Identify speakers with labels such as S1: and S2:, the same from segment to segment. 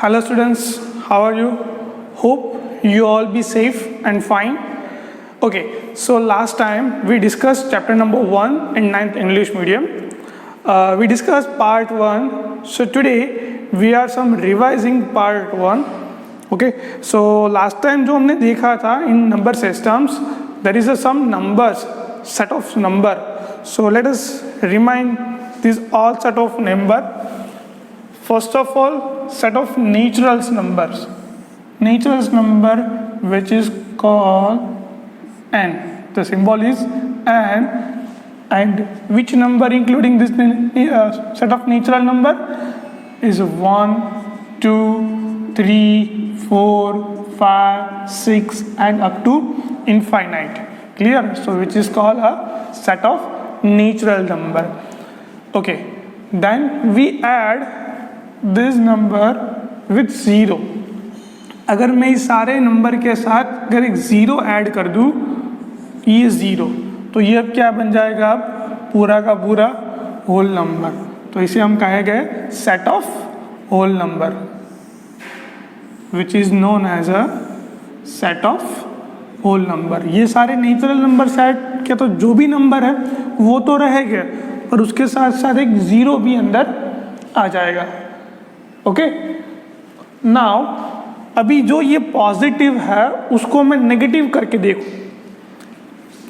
S1: Hello students, how are you? Hope you all be safe and fine. Okay, so last time we discussed chapter number 1 in 9th English medium. We discussed part 1. So today we are some revising part 1. Okay, so last time जो हमने देखा था in number systems, there is some numbers, set of number. So let us remind these all set of number. First of all, set of natural numbers. Natural number which is called n. The symbol is n. And which number including this set of natural number is 1, 2, 3, 4, 5, 6 and up to infinite. Clear? So which is called a set of natural number. Okay. Then we add this number with 0. अगर मैं इस सारे number के साथ अगर एक 0 add कर दूँ, ये 0, तो ये अब क्या बन जाएगा? अब पूरा का पूरा होल नंबर. तो इसे हम कहेंगे set of whole number, which is known as a set of whole number. ये सारे नेचुरल नंबर सेट के तो जो भी नंबर है वो तो रहेगा, पर उसके साथ साथ एक 0 भी अंदर आ जाएगा. ओके, नाउ अभी जो ये पॉजिटिव है उसको मैं नेगेटिव करके देखूं,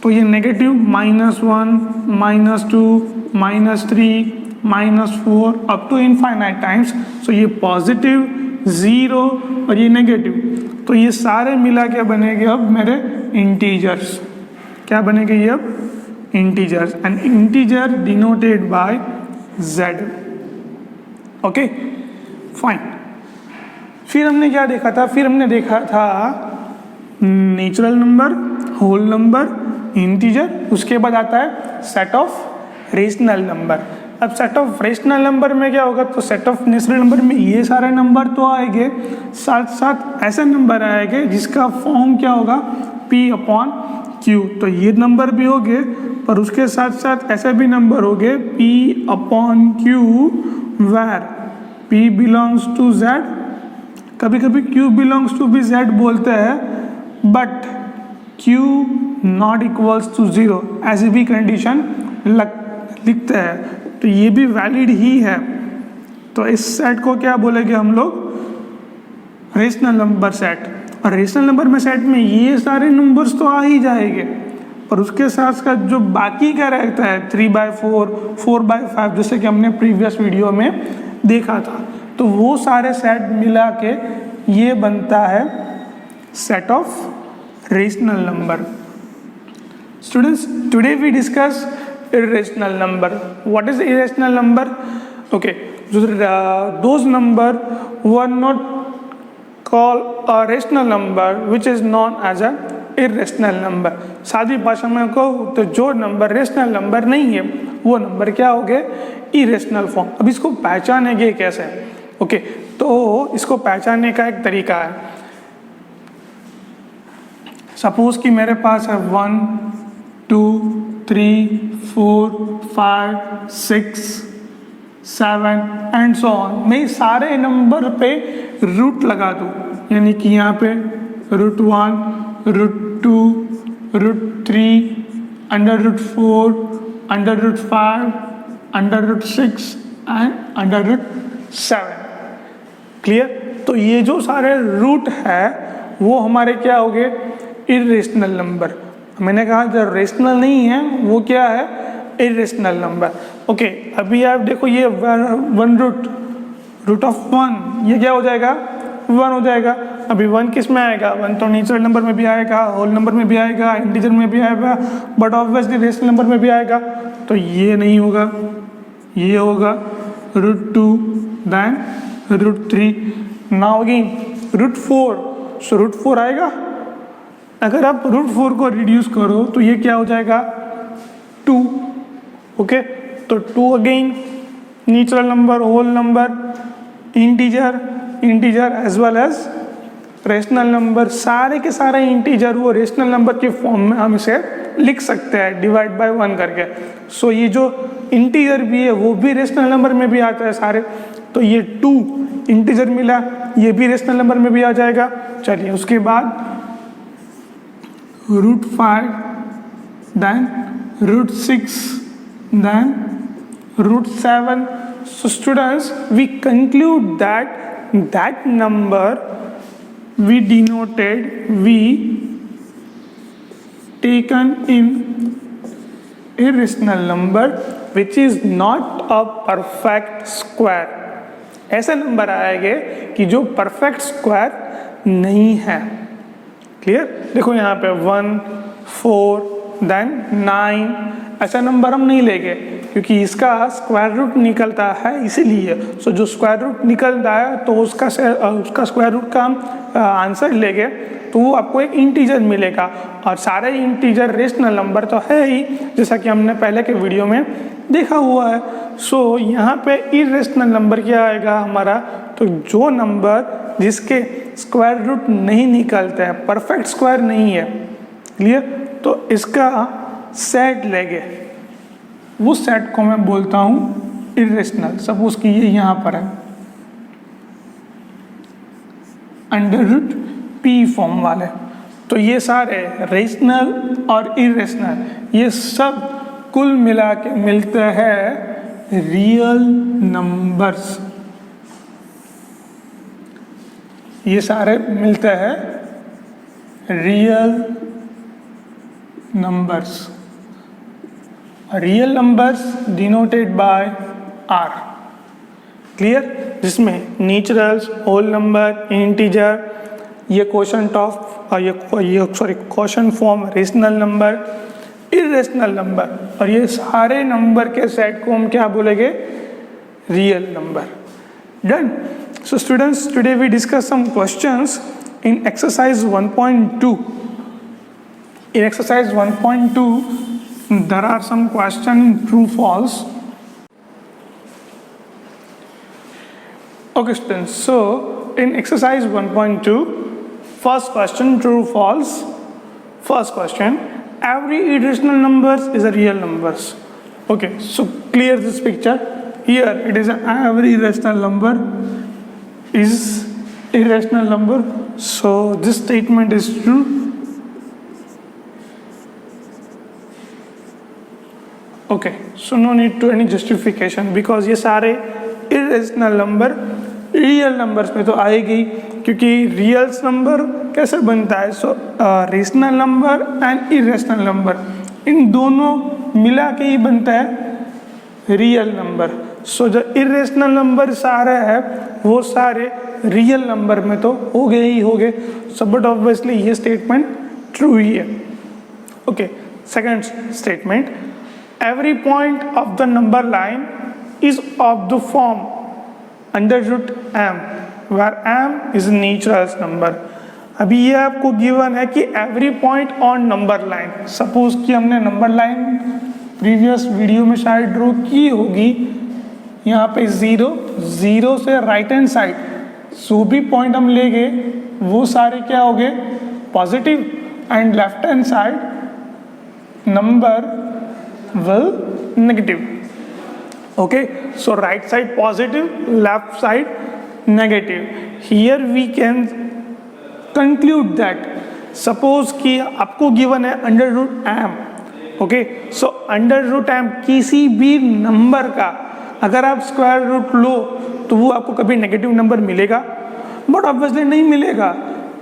S1: तो ये negative -1, -2, -3, -4 up to infinite times. So ये पॉजिटिव, 0 और ये नेगेटिव, तो ये सारे मिला के बनेंगे अब मेरे इंटीजर्स. क्या बनेंगे ये अब? Integers. And integer denoted by z. Okay fine. फिर हमने क्या देखा था? फिर हमने देखा था natural number, whole number, integer. उसके बाद आता है सेट ऑफ रेशनल नंबर. अब सेट ऑफ रेशनल नंबर में क्या होगा? तो सेट ऑफ नेचुरल नंबर में ये सारे नंबर तो आएंगे, साथ साथ ऐसे नंबर आएंगे जिसका फॉर्म क्या होगा? P/Q. तो ये नंबर भी होंगे, पर उसके साथ साथ ऐसे भी नंबर होंगे P/Q where P belongs to Z. कभी कभी Q बिलोंग्स टू भी Z बोलते हैं, but Q not equals to 0 ऐसी भी कंडीशन लिखते हैं, तो ये भी वैलिड ही है. तो इस सेट को क्या बोलेंगे हम लोग? Rational number set. और रेशनल नंबर में सेट में ये सारे नंबर्स तो आ ही जाएंगे, पर उसके साथ साथ जो बाकी का रहता है 3/4, 4/5, जैसे कि हमने प्रीवियस वीडियो में देखा था, तो वो सारे सेट मिला के ये बनता है set of rational number. Students, today we discuss irrational number. What is irrational number? Okay, those number were not called a rational number, which is known as a irrational number. सादी भाषा में कहो तो जो नंबर रेशनल नंबर नहीं है वो number क्या हो गए? Irrational form. अब इसको पहचानेंगे कैसे? ओके, तो इसको पहचानने का एक तरीका है. सपोज कि मेरे पास है 1, 2, 3, 4, 5, 6, 7 एंड सो ऑन. मैं सारे नंबर पे रूट लगा दूँ, यानी कि यहाँ पे √1, √2, √3, √4, √5, √6 एंड √7. क्लियर? तो ये जो सारे रूट है वो हमारे क्या हो गए? Irrational number. मैंने कहा जो रेशनल नहीं है वो क्या है? Irrational number. ओके, अभी आप देखो ये 1 रूट ऑफ 1, ये क्या हो जाएगा? 1 हो जाएगा. अभी 1 किस में आएगा? 1 तो नेचुरल नंबर में भी आएगा, होल नंबर में भी आएगा, इंटीजर में भी आएगा, बट ऑब्वियसली रेशनल नंबर में भी आएगा. तो ये नहीं होगा, ये होगा √2, देन √3. Now again √4. सो √4 आएगा. अगर आप √4 को रिड्यूस करो तो ये क्या हो जाएगा? 2. ओके, तो 2 again natural number, whole number, integer as well as rational number. सारे के सारे इंटीजर वो रेशनल नंबर के फॉर्म में हम इसे लिख सकते हैं डिवाइड बाय 1 करके. सो ये जो इंटीजर भी है वो भी रेशनल नंबर में भी आता है सारे. तो ये 2 इंटीजर मिला, ये भी रेशनल नंबर में भी आ जाएगा। चलिए उसके बाद √5, then √6, then √7. So students, we conclude that number we taken in irrational number which is not a perfect square. ऐसे नंबर आएंगे कि जो परफेक्ट स्क्वायर नहीं है। क्लियर? देखो यहाँ पे 1, 4, देन 9, ऐसा नंबर हम नहीं लेंगे क्योंकि इसका स्क्वायर रूट निकलता है इसीलिए। सो जो स्क्वायर रूट निकलता है तो उसका स्क्वायर रूट का हम आंसर लेंगे तो वो आपको एक इंटीजर मिलेगा, और सारे इंटीजर रेशनल नंबर तो है ही, जैसा कि हमने पहले के वीडियो में देखा हुआ है। सो यहाँ पे इरेशनल नंबर क्या आएगा हमारा, तो जो नंबर जिसके स्क्वायर रूट नहीं निकलते हैं, परफेक्ट स्क्वायर नहीं है। क्लियर? तो इसका सेट लेंगे, उस सेट को मैं बोलता हूँ इरेशनल। सपोज कि ये यहाँ पर है √p फॉर्म वाले, तो ये सारे रेशनल और इरेशनल ये सब कुल मिला के मिलते हैं रियल नंबर्स। ये सारे मिलते हैं real numbers. Real numbers denoted by R। Clear? जिसमें नेचुरल्स, होल नंबर, इंटीजर, ये question form rational number, irrational number, और ये सारे नंबर के सेट को हम क्या बोलेंगे, real number. Done. So students, today we discuss some questions in exercise 1.2. In exercise 1.2, there are some questions in true false. Okay students, so in exercise 1.2, first question, true false. First question, every irrational numbers is a real numbers. Okay, so clear this picture. Here it is every irrational number is irrational number, so this statement is true. Okay, so no need to any justification because ये सारे irrational number real numbers में तो आएगी, क्योंकि real number कैसे बनता है, so rational number and irrational number इन दोनों मिला के ही बनता है रियल नंबर। सो जो इरेशनल नंबर सारे हैं वो सारे रियल नंबर में तो हो गए ही हो गए। सो बट ऑब्वियसली ये स्टेटमेंट ट्रू ही है। Okay, second statement, every point of the number line is of the form √m where m is a natural number. अभी ये आपको गिवन है कि every point on number line, suppose कि हमने number line previous video में शायद draw की होगी, यहाँ पे 0 से राइट हैंड साइड जो भी पॉइंट हम लेंगे वो सारे क्या हो गए, positive, and left hand side number will negative. Okay, so right side positive, left side negative. Here we can conclude that suppose कि आपको given है √m. Okay, so √m किसी भी नंबर का अगर आप स्क्वायर रूट लो तो वो आपको कभी नेगेटिव नंबर मिलेगा, बट ऑब्वियसली नहीं मिलेगा।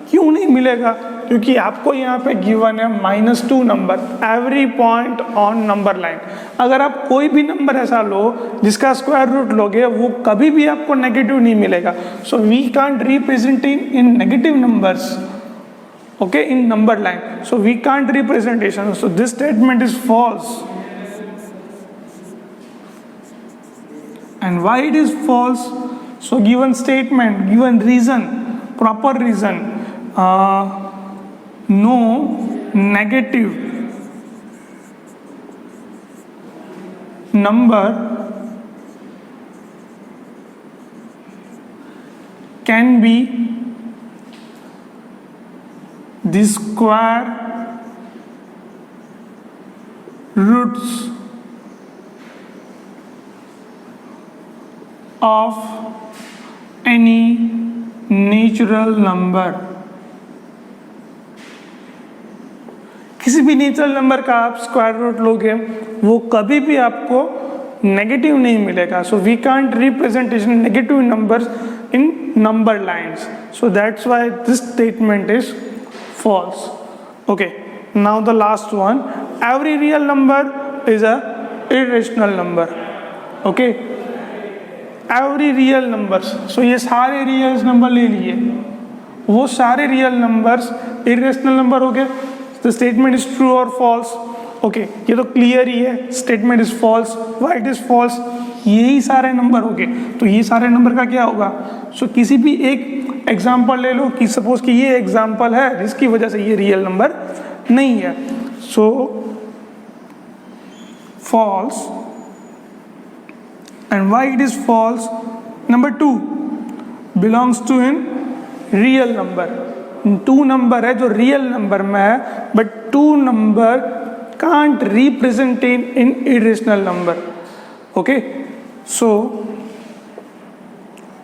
S1: क्यों नहीं मिलेगा? क्योंकि आपको यहाँ पे गिवन है -2 number every point on number line. अगर आप कोई भी नंबर ऐसा लो जिसका स्क्वायर रूट लोगे वो कभी भी आपको नेगेटिव नहीं मिलेगा। So we can't represent in negative numbers, okay, in number line, so we can't representation, so this statement is false. And why it is false? So given statement, given reason, proper reason, no negative number can be the square roots of any natural number, किसी भी natural number का आप square root लोगे वो कभी भी आपको negative नहीं मिलेगा. So we can't representation negative numbers in number lines. So that's why this statement is false. Okay, now the last one. Every real number is a irrational number. Okay, every real numbers. So ये सारे real number ले लिए, वो सारे real numbers irrational number हो गए. The statement is true or false. Okay, ये तो क्लियर ही है. Statement is false. Why it is false? यही सारे नंबर हो गए, तो ये सारे नंबर का क्या होगा? सो किसी भी एक एग्जाम्पल ले लो कि सपोज कि ये एग्जाम्पल है जिसकी वजह से ये रियल नंबर नहीं है. So false. And why it is false? Number 2 belongs to in real number. 2 number है जो रियल नंबर में है, but 2 number can't represent in irrational number. Okay, so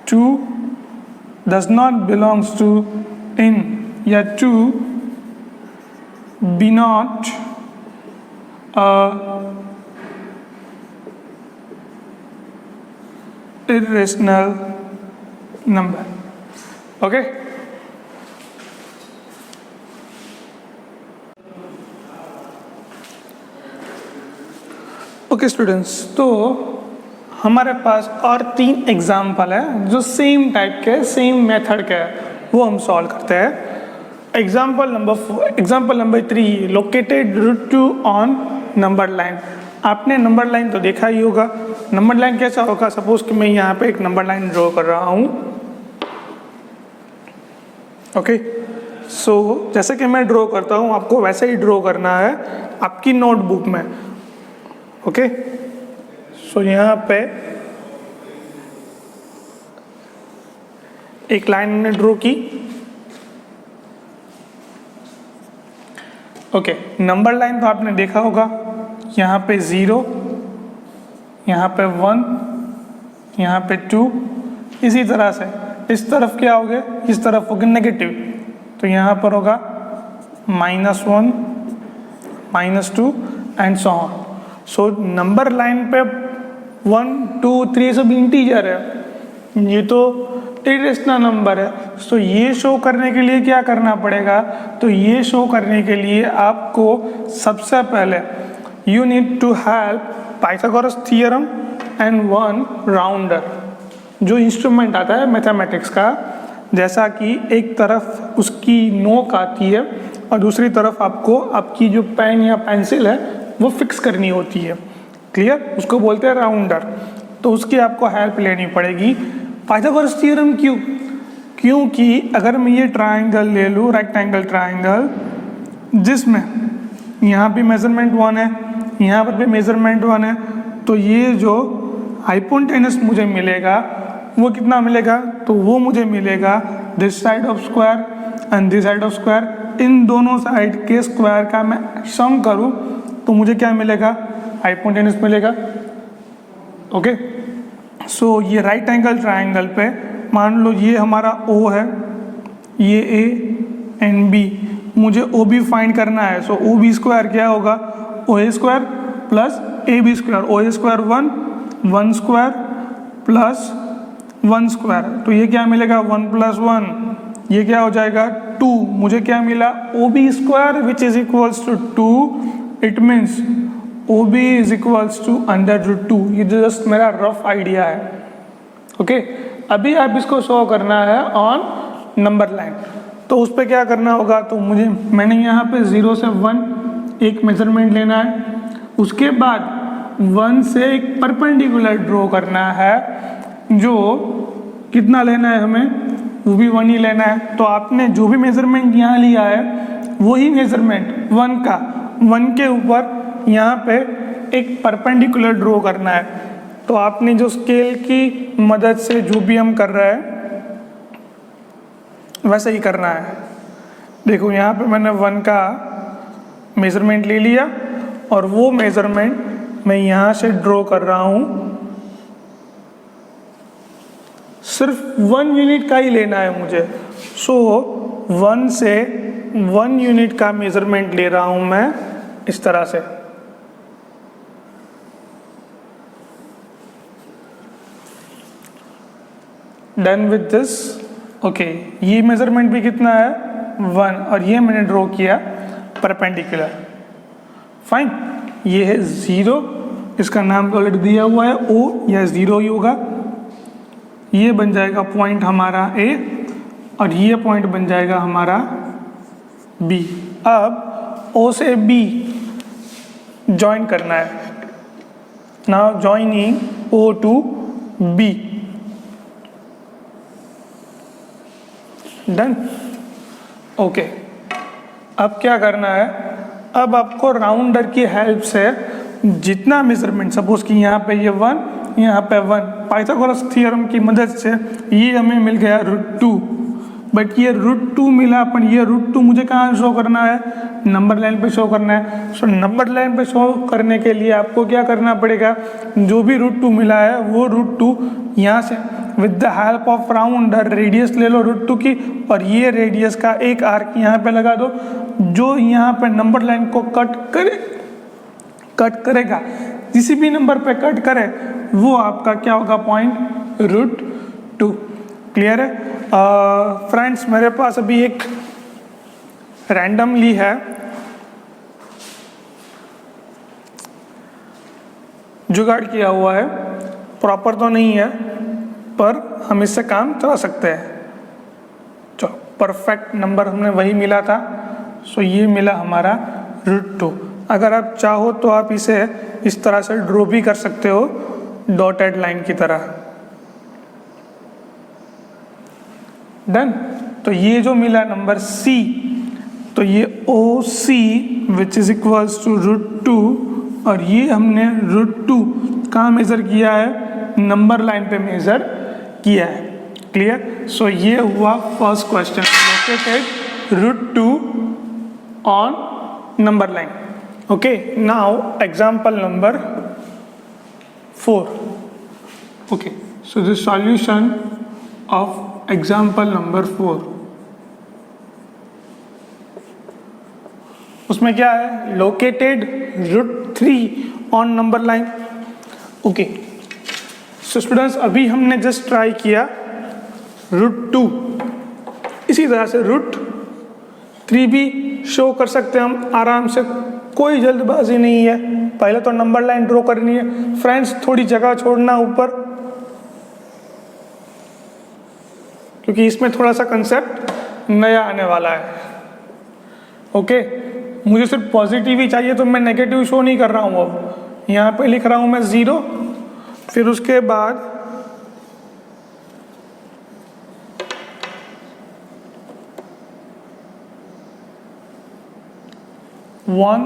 S1: 2 does not belongs to in या 2 be not a irrational number. Okay, okay students, तो हमारे पास और 3 example है जो सेम टाइप के, सेम मेथड के है, वो हम सॉल्व करते हैं. Example number 3, located root 2 on number line. आपने नंबर लाइन तो देखा ही होगा. नंबर लाइन कैसा होगा? सपोज कि मैं यहाँ पे एक नंबर लाइन ड्रॉ कर रहा हूँ. ओके, सो जैसे कि मैं ड्रॉ करता हूँ आपको वैसे ही ड्रॉ करना है आपकी नोटबुक में. ओके, सो यहाँ पे एक लाइन हमने ड्रॉ की. ओके, नंबर लाइन तो आपने देखा होगा. यहाँ पे 0, यहाँ पे 1, यहाँ पे 2. इसी तरह से इस तरफ क्या हो गया? इस तरफ हो गया नेगेटिव, तो यहाँ पर होगा -1, -2 and so on. So number line पे 1, 2, 3 सब इंटीजर है, ये तो इरेशनल नंबर है. सो ये शो करने के लिए क्या करना पड़ेगा? तो ये शो करने के लिए आपको सबसे पहले you need to help Pythagoras theorem and one rounder, जो इंस्ट्रूमेंट आता है मैथमेटिक्स का. जैसा कि एक तरफ उसकी नोक आती है और दूसरी तरफ आपको आपकी जो पेन या पेंसिल है वो फिक्स करनी होती है. क्लियर? उसको बोलते हैं राउंडर. तो उसकी आपको हेल्प लेनी पड़ेगी. पाइथागोरस थ्योरम क्यों? क्योंकि अगर मैं ये ट्राइंगल ले लूँ, रेक्टेंगल ट्राइंगल, जिसमें यहाँ भी मेजरमेंट 1 है, यहाँ पर भी मेजरमेंट 1 है, तो ये जो हाइपोटेनस मुझे मिलेगा वो कितना मिलेगा? तो वो मुझे मिलेगा this side of square and this side of square. इन दोनों साइड के स्क्वायर का मैं सम करूँ तो मुझे क्या मिलेगा? हाइपोटेनस मिलेगा. ओके, सो ये राइट एंगल ट्राइंगल पे मान लो ये हमारा O है, ये A एंड B, मुझे OB फाइंड करना है. सो OB स्क्वायर क्या होगा? OA square plus AB square. OA square 1 square plus 1 square, तो ये क्या मिलेगा? 1 + 1, ये क्या हो जाएगा? 2. मुझे क्या मिला? OB square which is equals to 2. It means OB is equals to √2. ये जस्ट मेरा रफ आइडिया है. ओके, अभी आप इसको शो करना है ऑन नंबर लाइन. तो उस पर क्या करना होगा? तो मैंने यहाँ पे 0 से 1 एक मेजरमेंट लेना है. उसके बाद 1 से एक परपेंडिकुलर ड्रॉ करना है, जो कितना लेना है हमें? वो भी 1 ही लेना है. तो आपने जो भी मेजरमेंट यहाँ लिया है वही मेजरमेंट 1 का 1 के ऊपर यहाँ पे एक परपेंडिकुलर ड्रॉ करना है. तो आपने जो स्केल की मदद से जो भी हम कर रहे हैं वैसे ही करना है. देखो यहाँ पे मैंने 1 का मेजरमेंट ले लिया और वो मेजरमेंट मैं यहाँ से ड्रॉ कर रहा हूँ सिर्फ 1 यूनिट का ही लेना है मुझे। सो 1 से 1 यूनिट का मेजरमेंट ले रहा हूं मैं इस तरह से। Done with this. ओके, ये मेजरमेंट भी कितना है 1, और ये मैंने ड्रॉ किया परपेंडिकुलर। फाइन, ये है 0, इसका नाम ऑलरेडी दिया हुआ है O, यह 0 ही होगा। ये बन जाएगा पॉइंट हमारा A, और ये पॉइंट बन जाएगा हमारा B। अब O से B ज्वाइन करना है। Now joining O to B। Done. Okay, अब क्या करना है, अब आपको राउंडर की हेल्प से जितना मेजरमेंट, सपोज कि यहाँ पे ये 1, यहाँ पे 1, पाइथागोरस थ्योरम की मदद से ये हमें मिल गया √2, बट ये √2 मिला, पर ये √2 मुझे कहाँ शो करना है, नंबर लाइन पे शो करना है। सो नंबर लाइन पे शो करने के लिए आपको क्या करना पड़ेगा, जो भी √2 मिला है वो √2 यहाँ से with the help of rounder radius ले लो √2 की, और ये रेडियस का एक आर्क यहाँ पे लगा दो जो यहाँ पे नंबर लाइन को कट करेगा। किसी भी नंबर पे कट करे वो आपका क्या होगा, पॉइंट √2। क्लियर है फ्रेंड्स? मेरे पास अभी एक रैंडमली है, जुगाड़ किया हुआ है, प्रॉपर तो नहीं है पर हम इससे काम चला सकते हैं। चलो, परफेक्ट नंबर हमने वही मिला था। सो ये मिला हमारा √2। अगर आप चाहो तो आप इसे इस तरह से ड्रॉ भी कर सकते हो, डॉटेड लाइन की तरह। डन। तो ये जो मिला नंबर C, तो ये OC which is equals to √2, और ये हमने √2 कहाँ मेज़र किया है, नंबर लाइन पे मेज़र किया है। क्लियर? सो ये हुआ first question, located √2 on number line. Okay, now example number 4। Okay, so the solution of example number 4, उसमें क्या है, located √3 on number line. Okay, so students अभी हमने जस्ट ट्राई किया √2, इसी तरह से √3 भी शो कर सकते हैं हम आराम से, कोई जल्दबाजी नहीं है। पहले तो नंबर लाइन ड्रॉ करनी है फ्रेंड्स, थोड़ी जगह छोड़ना ऊपर, क्योंकि इसमें थोड़ा सा कंसेप्ट नया आने वाला है। ओके, मुझे सिर्फ पॉजिटिव ही चाहिए तो मैं नेगेटिव शो नहीं कर रहा हूँ। अब यहाँ पे लिख रहा हूँ मैं 0, फिर उसके बाद 1,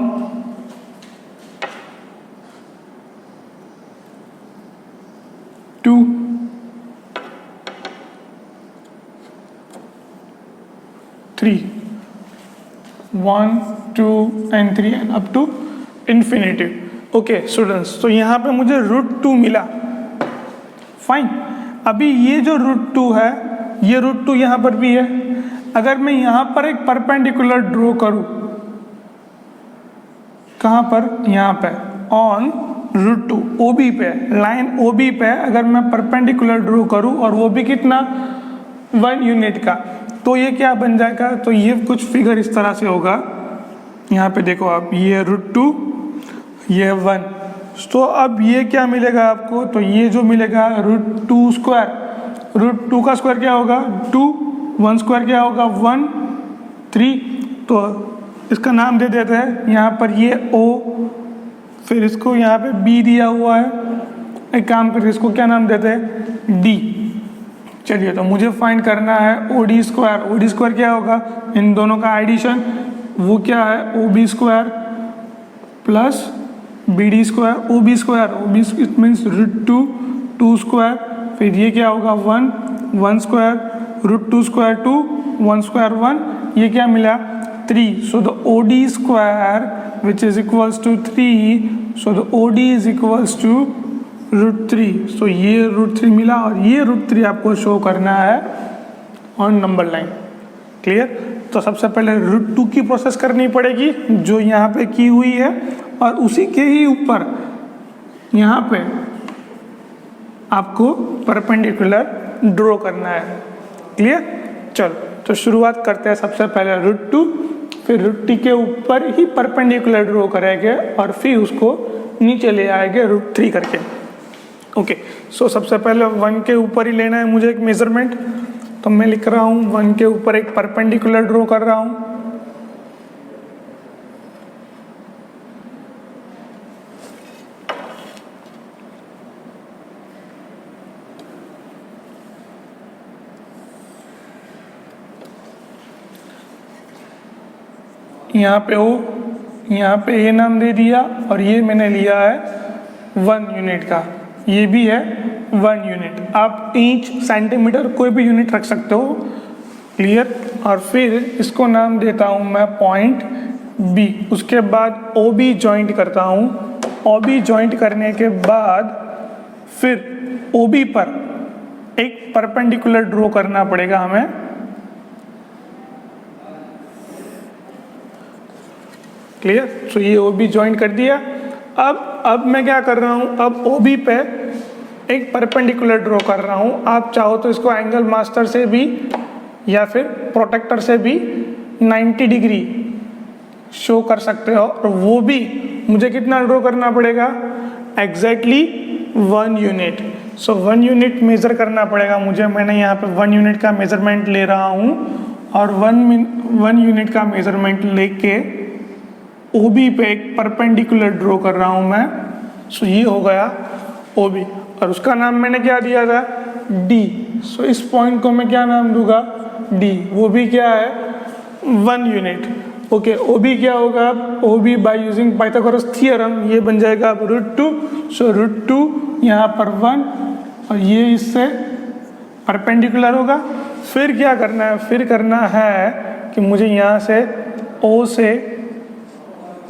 S1: 2, 3, 1, 2 and 3 and up to infinity। Okay students, तो यहाँ पे मुझे √2 मिला। फाइन, अभी ये जो √2 है, ये √2 यहाँ पर भी है। अगर मैं यहाँ पर एक परपेंडिकुलर ड्रॉ करूँ, कहाँ पर, यहाँ पे ऑन √2 OB पे, लाइन OB पे अगर मैं परपेंडिकुलर ड्रॉ करूँ और वो भी कितना, 1 यूनिट का, तो ये क्या बन जाएगा, तो ये कुछ फिगर इस तरह से होगा। यहाँ पे देखो आप, ये √2, ये 1, तो अब ये क्या मिलेगा आपको, तो ये जो मिलेगा √2 स्क्वायर, √2 का स्क्वायर क्या होगा 2, 1 स्क्वायर क्या होगा 1, 3, तो इसका नाम दे देते हैं यहाँ पर ये O, फिर इसको यहाँ पे B दिया हुआ है, एक काम करके इसको क्या नाम देते हैं D। चलिए, तो मुझे फाइंड करना है OD स्क्वायर। OD स्क्वायर क्या होगा, इन दोनों का एडिशन, वो क्या है OB square plus BD square. OB square, OB it means √2, 2 square, फिर ये क्या होगा 1, 1 स्क्वायर, √2 स्क्वायर 2, 1 स्क्वायर 1, ये क्या मिला 3। So the OD square which is equals to 3, so the OD is equals to √3, सो ये √3 मिला और ये √3 आपको शो करना है ऑन नंबर लाइन। क्लियर? तो सबसे पहले √2 की प्रोसेस करनी पड़ेगी जो यहाँ पे की हुई है, और उसी के ही ऊपर यहाँ पे आपको परपेंडिकुलर ड्रॉ करना है। क्लियर? चलो तो शुरुआत करते हैं। सबसे पहले √2, फिर √3 के ऊपर ही परपेंडिकुलर ड्रॉ करेंगे और फिर उसको नीचे ले आएंगे √3 करके। ओके, सो सबसे पहले 1 के ऊपर ही लेना है मुझे एक मेजरमेंट, तो मैं लिख रहा हूँ 1 के ऊपर एक परपेंडिकुलर ड्रॉ कर रहा हूँ। यहाँ पे ओ, यहाँ पे ए नाम दे दिया और ये मैंने लिया है 1 यूनिट का, ये भी है 1 यूनिट। आप इंच, सेंटीमीटर कोई भी यूनिट रख सकते हो। क्लियर? और फिर इसको नाम देता हूँ मैं पॉइंट बी। उसके बाद ओ बी जॉइंट करता हूँ। ओ बी जॉइंट करने के बाद फिर ओ बी पर एक परपेंडिकुलर ड्रॉ करना पड़ेगा हमें। क्लियर? तो ये ओ बी ज्वाइन कर दिया। अब मैं क्या कर रहा हूँ, अब ओ बी पे एक परपेंडिकुलर ड्रॉ कर रहा हूँ। आप चाहो तो इसको एंगल मास्टर से भी या फिर प्रोटेक्टर से भी 90 डिग्री शो कर सकते हो, और वो भी मुझे कितना ड्रॉ करना पड़ेगा, एग्जैक्टली 1 यूनिट। सो 1 यूनिट मेज़र करना पड़ेगा मुझे। मैंने यहाँ पे 1 यूनिट का मेज़रमेंट ले रहा हूँ और 1 यूनिट का मेज़रमेंट लेके ओ बी पे एक परपेंडिकुलर ड्रॉ कर रहा हूँ मैं। सो ये हो गया ओ बी, और उसका नाम मैंने क्या दिया था, डी। सो इस पॉइंट को मैं क्या नाम दूंगा, डी। वो भी क्या है, 1 यूनिट। ओके, ओ बी क्या होगा, O B by using Pythagoras theorem ये बन जाएगा √2। सो √2 यहाँ पर 1 और ये इससे परपेंडिकुलर होगा। फिर क्या करना है, फिर करना है कि मुझे यहाँ से ओ से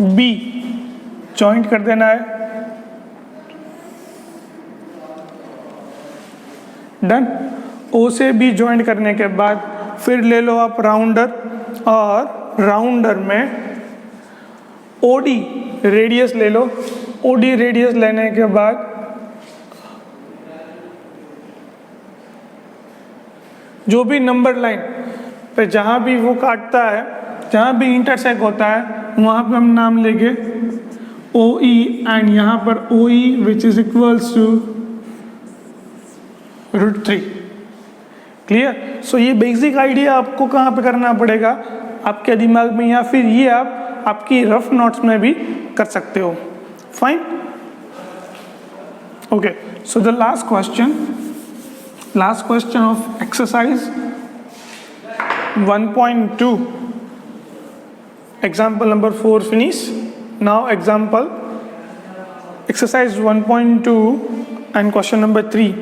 S1: बी जॉइंट कर देना है। डन। ओ से बी जॉइंट करने के बाद फिर ले लो आप राउंडर, और राउंडर में ओडी रेडियस ले लो। ओडी रेडियस लेने के बाद जो भी नंबर लाइन पे जहाँ भी वो काटता है, जहाँ भी इंटरसेक्ट होता है, वहाँ पे हम नाम लेंगे ओ ई, एंड यहाँ पर O E which is equals to √3। Clear? So ये बेसिक आइडिया आपको कहाँ पे करना पड़ेगा, आपके दिमाग में, या फिर ये आप आपकी रफ नोट्स में भी कर सकते हो। Fine? Okay, so the last question of exercise 1.2, example number 4 finish. Now example exercise 1.2 and question number 3,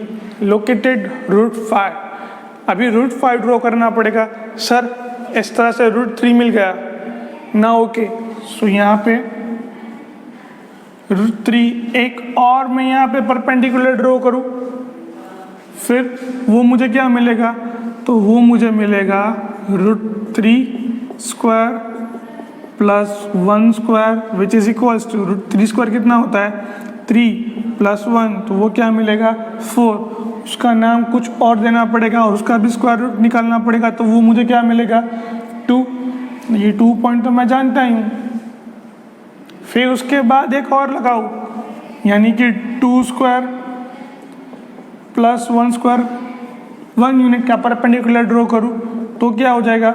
S1: located √5। अभी √5 ड्रॉ करना पड़ेगा। सर इस तरह से √3 मिल गया ना, ओके। सो यहाँ पे √3 एक और मैं यहाँ पे परपेंडिकुलर ड्रॉ करूँ, फिर वो मुझे क्या मिलेगा, तो वो मुझे मिलेगा √3 square plus 1 square which is equals to √3 square कितना होता है, 3 प्लस 1, तो वो क्या मिलेगा, 4। उसका नाम कुछ और देना पड़ेगा और उसका भी स्क्वायर रूट निकालना पड़ेगा, तो वो मुझे क्या मिलेगा, 2। ये 2 पॉइंट तो मैं जानता ही हूँ। फिर उसके बाद एक और लगाओ, यानी कि 2 स्क्वायर प्लस 1 स्क्वायर, 1 यूनिट का परपेंडिकुलर ड्रॉ करूँ तो क्या हो जाएगा,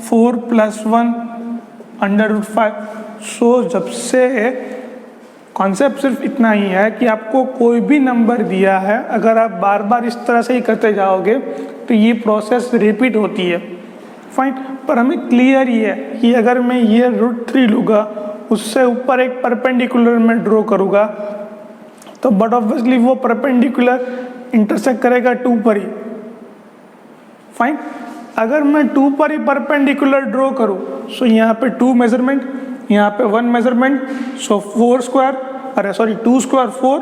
S1: 4 प्लस 1 √5। सो जब से कॉन्सेप्ट सिर्फ इतना ही है कि आपको कोई भी नंबर दिया है, अगर आप बार बार इस तरह से ही करते जाओगे तो ये प्रोसेस रिपीट होती है। फाइन, पर हमें क्लियर ही है कि अगर मैं ये √3 लूँगा, उससे ऊपर एक परपेंडिकुलर में ड्रॉ करूँगा, तो बट ऑब्वियसली वो परपेंडिकुलर इंटरसेक्ट करेगा 2 पर ही। फाइन, अगर मैं 2 पर ही परपेंडिकुलर ड्रॉ करूँ, सो यहाँ पे 2 मेजरमेंट, यहाँ पे 1 मेजरमेंट, सो 2 स्क्वायर 4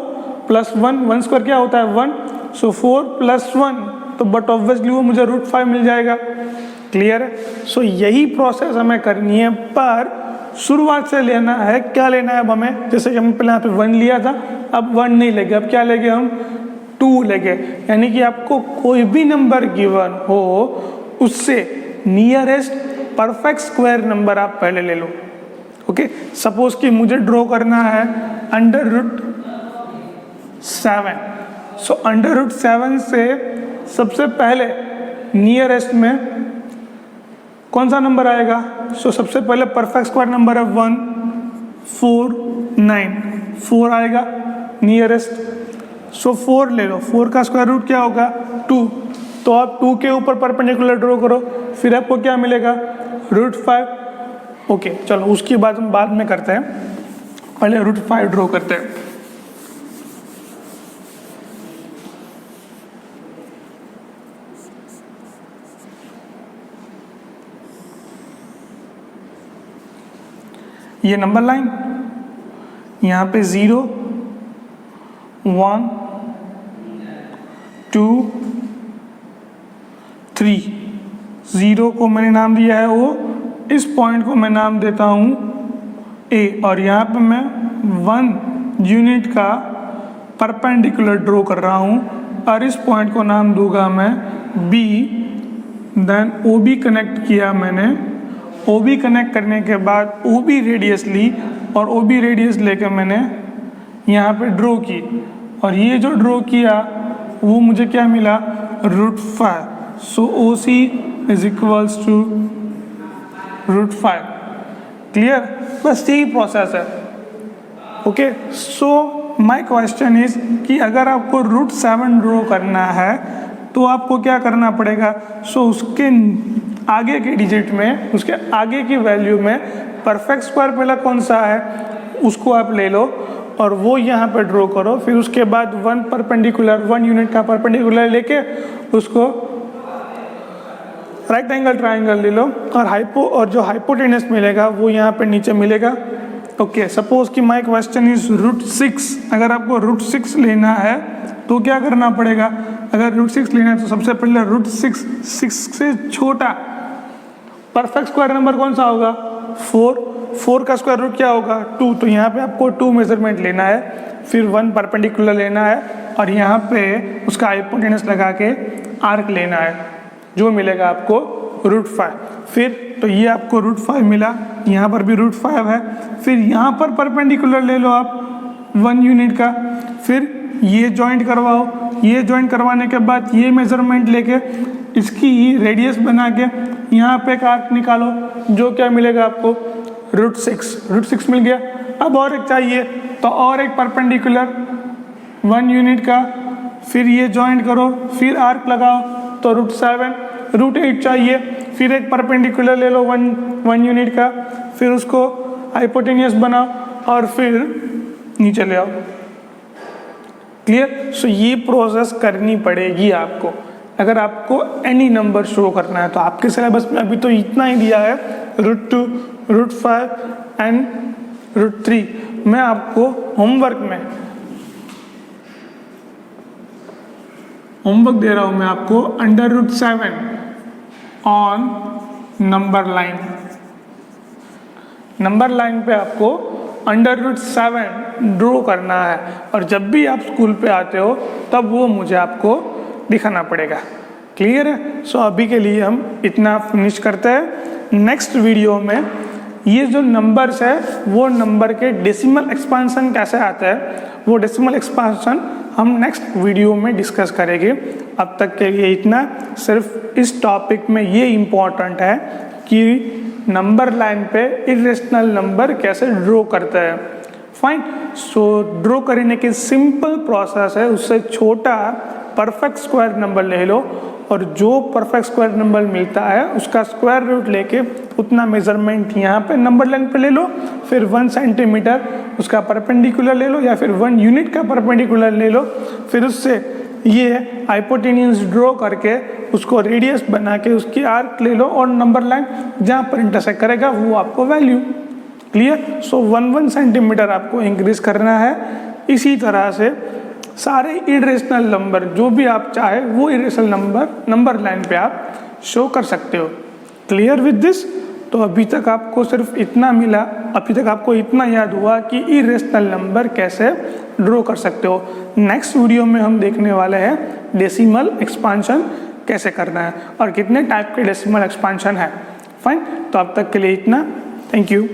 S1: +1, 1 स्क्वायर क्या होता है 1, सो 4 + 1, तो बट ऑब्वियसली वो मुझे √5 मिल जाएगा। क्लियर है? सो यही प्रोसेस हमें करनी है, पर शुरुआत से लेना है, क्या लेना है अब हमें, जैसे कि हम पहले यहाँ पे 1 लिया था, अब 1 नहीं लेंगे, अब क्या लेंगे हम 2 लेंगे। यानी कि आपको कोई भी नंबर गिवन हो उससे नियरेस्ट परफेक्ट स्क्वायर नंबर आप पहले ले लो। ओके, सपोज कि मुझे ड्रॉ करना है √7, सो √7 से सबसे पहले नियरेस्ट में कौन सा नंबर आएगा? सो सबसे पहले परफेक्ट स्क्वायर नंबर है 1, 4, 9, 4 आएगा नियरेस्ट। सो 4 ले लो, 4 का स्क्वायर रूट क्या होगा 2, तो आप 2 के ऊपर परपेंडिकुलर ड्रॉ करो, फिर आपको क्या मिलेगा √5। ओके, चलो उसकी बात हम बाद में करते हैं, पहले √5 ड्रॉ करते हैं। ये नंबर लाइन, यहाँ पे 0, 1, 2, 3, 0 को मैंने नाम दिया है O, इस पॉइंट को मैं नाम देता हूँ A, और यहाँ पे मैं 1 यूनिट का परपेंडिकुलर ड्रॉ कर रहा हूँ और इस पॉइंट को नाम दूंगा मैं B। देन OB कनेक्ट किया मैंने, OB कनेक्ट करने के बाद OB रेडियस ली और OB रेडियस लेकर मैंने यहाँ पे ड्रॉ की, और ये जो ड्रॉ किया वो मुझे क्या मिला √5। So OC is equals to √5। Clear? बस यही प्रोसेस है। Okay, so my question is कि अगर आपको √7 ड्रॉ करना है तो आपको क्या करना पड़ेगा? सो उसके आगे के डिजिट में, उसके आगे की वैल्यू में परफेक्ट स्क्वायर पहला कौन सा है उसको आप ले लो और वो यहाँ पे ड्रॉ करो। फिर उसके बाद 1 परपेंडिकुलर, 1 यूनिट का परपेंडिकुलर लेके उसको राइट एंगल ट्राइंगल ले लो और जो हाइपोटेनस मिलेगा वो यहाँ पे नीचे मिलेगा। ओके, सपोज कि माय क्वेश्चन इज √6। अगर आपको √6 लेना है तो क्या करना पड़ेगा? अगर √6 लेना है तो सबसे पहले √6 से छोटा परफेक्ट स्क्वायर नंबर कौन सा होगा 4 का स्क्वायर रूट क्या होगा 2, तो यहाँ पे आपको 2 मेजरमेंट लेना है, फिर 1 परपेंडिकुलर लेना है और यहाँ पे उसका हाइपोटेनस लगा के आर्क लेना है, जो मिलेगा आपको √5। फिर तो ये आपको √5 मिला, यहाँ पर भी √5 है, फिर यहाँ पर परपेंडिकुलर ले लो आप 1 यूनिट का, फिर ये जॉइंट करवाओ, ये जॉइंट करवाने के बाद ये मेजरमेंट लेके इसकी रेडियस बना के यहाँ पे एक आर्क निकालो, जो क्या मिलेगा आपको √6 मिल गया। अब और एक चाहिए तो और एक परपेंडिकुलर 1 यूनिट का, फिर ये जॉइंट करो, फिर आर्क लगाओ तो √7, √8 चाहिए, फिर एक परपेंडिकुलर ले लो 1 यूनिट का, फिर उसको हाइपोटेनियस बनाओ और फिर नीचे ले आओ। क्लियर? सो ये प्रोसेस करनी पड़ेगी आपको अगर आपको एनी नंबर शो करना है। तो आपके सिलेबस में अभी तो इतना ही दिया है √2, √5 एंड √3। मैं आपको होमवर्क दे रहा हूं, मैं आपको √7 ऑन नंबर लाइन पे आपको √7 ड्रॉ करना है, और जब भी आप स्कूल पे आते हो तब वो मुझे आपको दिखाना पड़ेगा। क्लियर है? सो अभी के लिए हम इतना फिनिश करते हैं। नेक्स्ट वीडियो में ये जो नंबर्स है वो नंबर के डेसिमल एक्सपांशन कैसे आता है, वो डेसिमल एक्सपांशन हम नेक्स्ट वीडियो में डिस्कस करेंगे। अब तक के लिए इतना। सिर्फ इस टॉपिक में ये इम्पोर्टेंट है कि नंबर लाइन पे इरेशनल नंबर कैसे ड्रॉ करता है। फाइन। सो ड्रॉ करने की सिंपल प्रोसेस है, उससे छोटा परफेक्ट स्क्वायर नंबर ले लो और जो परफेक्ट स्क्वायर नंबर मिलता है उसका स्क्वायर रूट लेके उतना मेजरमेंट यहाँ पे नंबर लाइन पे ले लो, फिर 1 सेंटीमीटर उसका परपेंडिकुलर ले लो या फिर 1 यूनिट का परपेंडिकुलर ले लो, फिर उससे ये हाइपोटेन्यूज ड्रॉ करके उसको रेडियस बना के उसकी आर्क ले लो और नंबर लाइन जहाँ पर इंटरसेक्ट करेगा वो आपको वैल्यू। क्लियर? सो 1 सेंटीमीटर आपको इंक्रीज करना है। इसी तरह से सारे इरेशनल नंबर जो भी आप चाहे वो इरेशनल नंबर लाइन पे आप शो कर सकते हो। Clear with this? तो अभी तक आपको सिर्फ इतना मिला, अभी तक आपको इतना याद हुआ कि इरेशनल नंबर कैसे ड्रॉ कर सकते हो। नेक्स्ट वीडियो में हम देखने वाले हैं डेसिमल एक्सपांशन कैसे करना है और कितने टाइप के डेसिमल एक्सपांशन है। फाइन, तो अब तक के लिए इतना। Thank you.